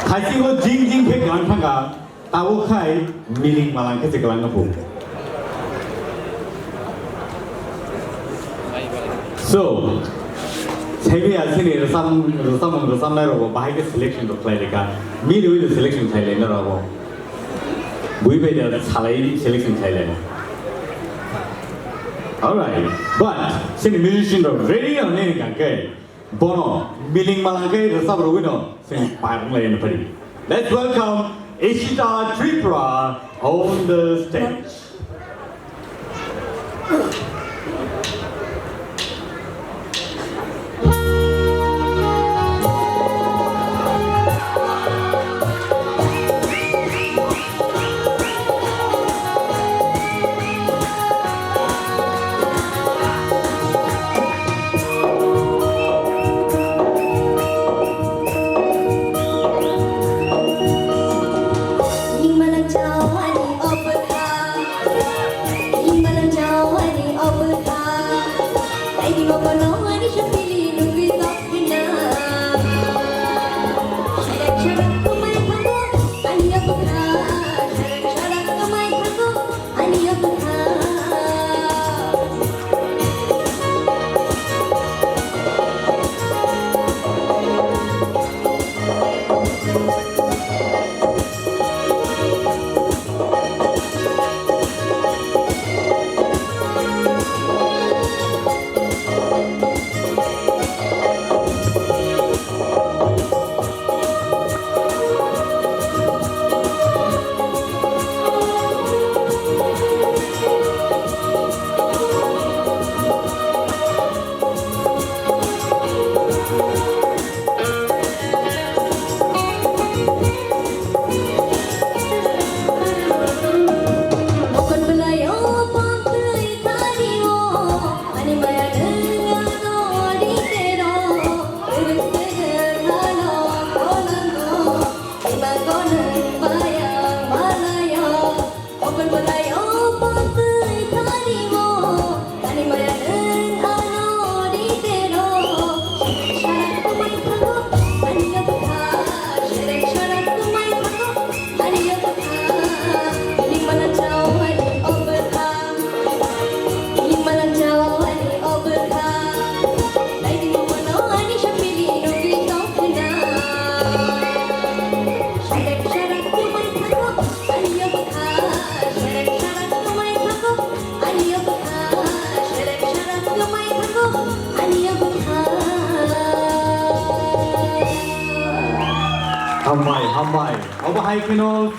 가지고 징징 백 연타가 따오카이 미링 말랑 캐스 그런 거 보고. So 세계야 세계로 삼 나라고 마이크 셀렉션도 플레이가 미르의 셀렉션 타일랜드라고 무이베데 살아이 셀렉션 타일랜드. Alright, but since musicians are ready on any kind, bono miling malangke resabro wino since parang lain pari. Let's welcome Ishita Tripura on the stage. Hamai, hamai. Apa hai kino